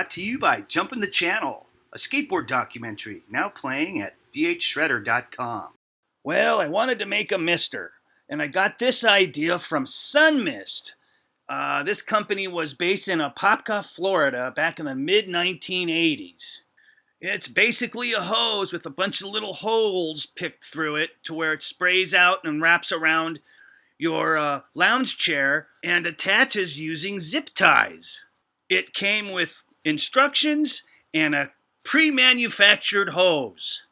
Brought to you by Jumpin' the Channel, a skateboard documentary now playing at dhshredder.com. Well, I wanted to make a mister, and I got this idea from Sun Mist. This company was based in Apopka, Florida, back in the mid-1980s. It's basically a hose with a bunch of little holes picked through it to where it sprays out and wraps around your lounge chair and attaches using zip ties. It came with instructions and a pre-manufactured hose.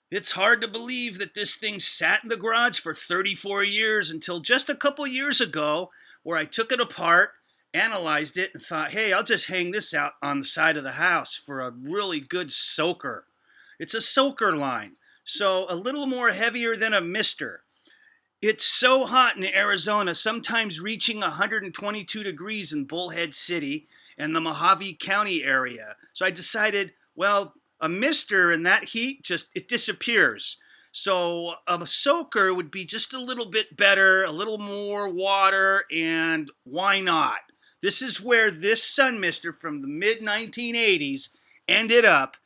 It's hard to believe that this thing sat in the garage for 34 years until just a couple years ago, where I took it apart, analyzed it, and thought, hey, I'll just hang this out on the side of the house for a really good soaker. It's a soaker line, so a little more heavier than a mister. It's so hot in Arizona, sometimes reaching 122 degrees in Bullhead City and the Mojave County area. So I decided, well, a mister in that heat, it disappears. So a soaker would be just a little bit better, a little more water, and why not? This is where this sun mister from the mid-1980s ended up,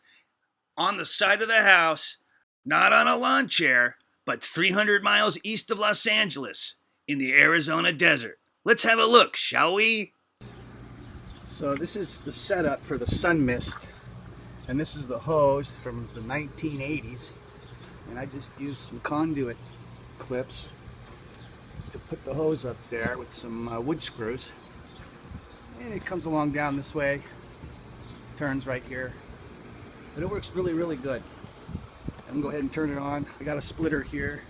on the side of the house, not on a lawn chair, but 300 miles east of Los Angeles, in the Arizona desert. Let's have a look, shall we? So this is the setup for the sun mist, and this is the hose from the 1980s, and I just used some conduit clips to put the hose up there with some wood screws, and it comes along down this way, turns right here, but it works really good. I'm gonna go ahead and turn it on. I got a splitter here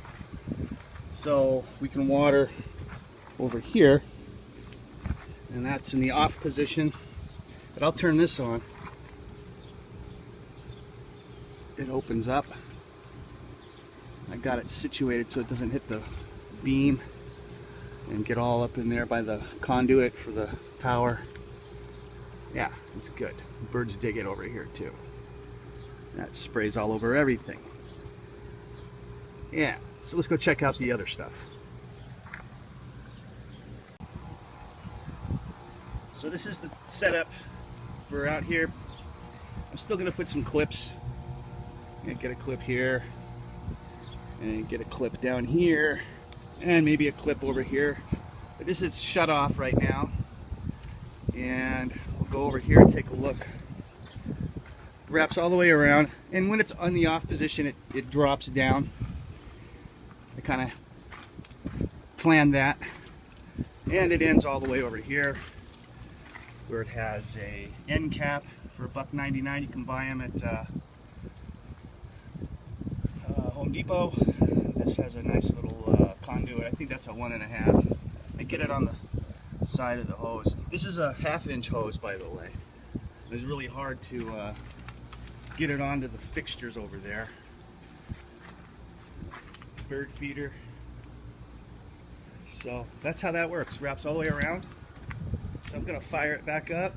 so we can water over here, and that's in the off position, but I'll turn this on. It opens up. I got it situated so it doesn't hit the beam and get all up in there by the conduit for the power. Yeah, it's good. Birds dig it over here too. That sprays all over everything. Yeah, so let's go check out the other stuff. So this is the setup for out here. I'm still gonna put some clips. I'm gonna get a clip here, and get a clip down here, and maybe a clip over here. But this is shut off right now, and we'll go over here and take a look. It wraps all the way around, and when it's on the off position, it drops down. I kind of planned that, and it ends all the way over here, where it has a end cap for $1.99. You can buy them at Home Depot. This has a nice little conduit. I think that's a 1.5. I get it on the side of the hose. This is a 1/2-inch hose, by the way. It was really hard to get it onto the fixtures over there. Bird feeder. So that's how that works. Wraps all the way around. So I'm gonna fire it back up.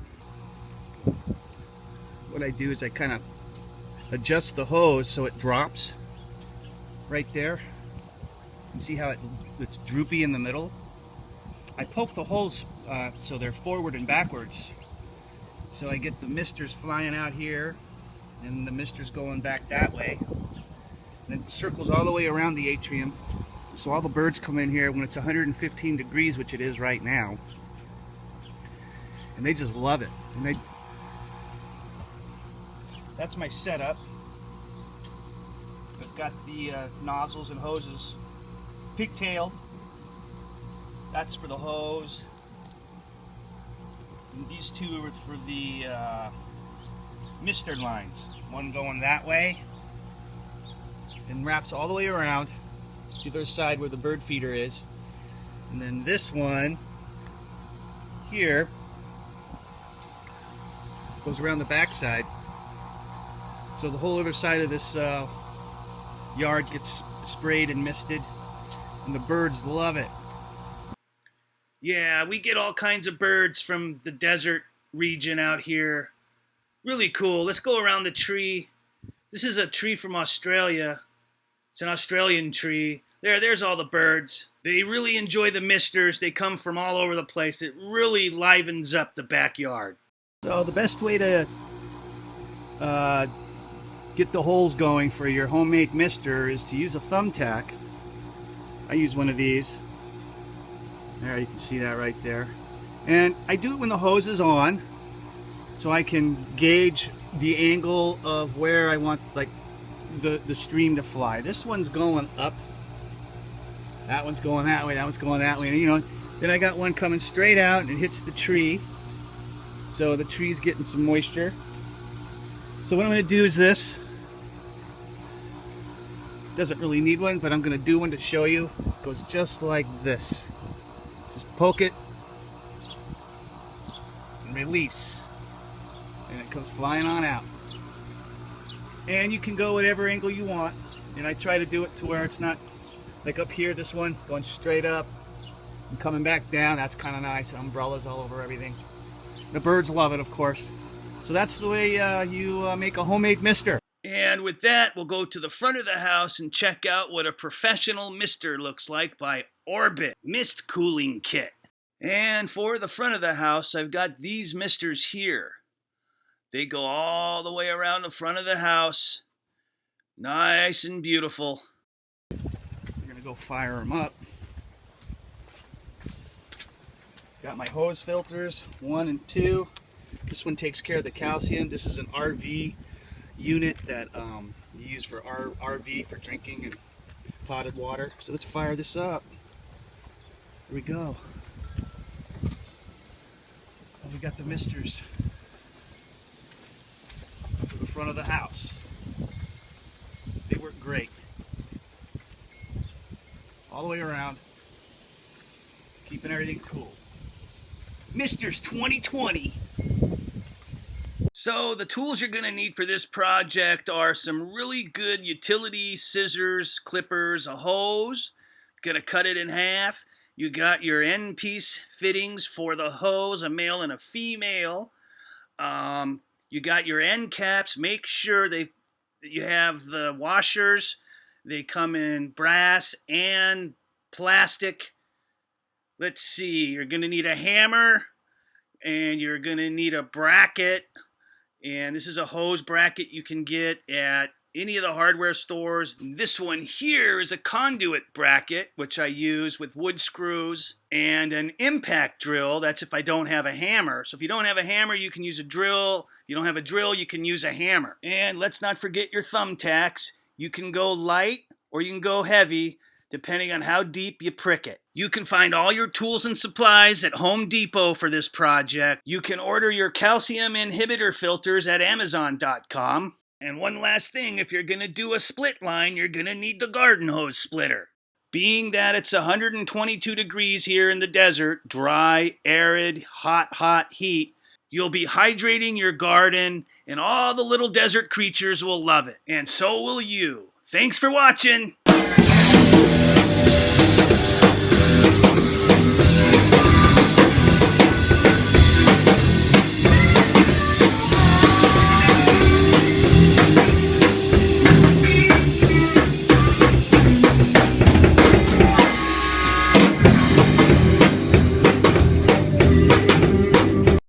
What I do is I kind of adjust the hose so it drops right there. You see how it's droopy in the middle? I poke the holes so they're forward and backwards. So I get the misters flying out here, and the misters going back that way. And then it circles all the way around the atrium. So all the birds come in here when it's 115 degrees, which it is right now. And they just love it. And that's my setup. I've got the nozzles and hoses pigtailed. That's for the hose. And these two are for the mister lines. One going that way, and wraps all the way around to the other side where the bird feeder is. And then this one here goes around the back side. So the whole other side of this yard gets sprayed and misted, and the birds love it. Yeah, we get all kinds of birds from the desert region out here. Really cool. Let's go around the tree. This is a tree from Australia. It's an Australian tree. There's all the birds. They really enjoy the misters. They come from all over the place. It really livens up the backyard. So the best way to get the holes going for your homemade mister is to use a thumbtack. I use one of these. There, you can see that right there. And I do it when the hose is on, so I can gauge the angle of where I want like the stream to fly. This one's going up. That one's going that way. That one's going that way. And, you know, then I got one coming straight out and it hits the tree. So the tree's getting some moisture. So what I'm going to do is this. Doesn't really need one, but I'm going to do one to show you. It goes just like this. Just poke it and release. And it comes flying on out. And you can go whatever angle you want. And I try to do it to where it's not like up here, this one, going straight up and coming back down. That's kind of nice. Umbrellas all over everything. The birds love it, of course. So that's the way you make a homemade mister. And with that, we'll go to the front of the house and check out what a professional mister looks like by Orbit Mist Cooling Kit. And for the front of the house, I've got these misters here. They go all the way around the front of the house. Nice and beautiful. We're going to go fire them up. Got my hose filters, 1 and 2. This one takes care of the calcium. This is an RV unit that you use for RV for drinking and potted water. So let's fire this up. Here we go. We got the misters to the front of the house. They work great. All the way around, keeping everything cool. Misters 2020. So the tools you're going to need for this project are some really good utility scissors, clippers, a hose. Going to cut it in half. You got your end piece fittings for the hose, a male and a female. You got your end caps. Make sure that you have the washers. They come in brass and plastic. Let's see, you're going to need a hammer and you're going to need a bracket. And this is a hose bracket you can get at any of the hardware stores. This one here is a conduit bracket, which I use with wood screws and an impact drill. That's if I don't have a hammer. So if you don't have a hammer, you can use a drill. If you don't have a drill, you can use a hammer. And let's not forget your thumbtacks. You can go light or you can go heavy, depending on how deep you prick it. You can find all your tools and supplies at Home Depot for this project. You can order your calcium inhibitor filters at Amazon.com. And one last thing, if you're going to do a split line, you're going to need the garden hose splitter. Being that it's 122 degrees here in the desert, dry, arid, hot heat, you'll be hydrating your garden and all the little desert creatures will love it. And so will you. Thanks for watching.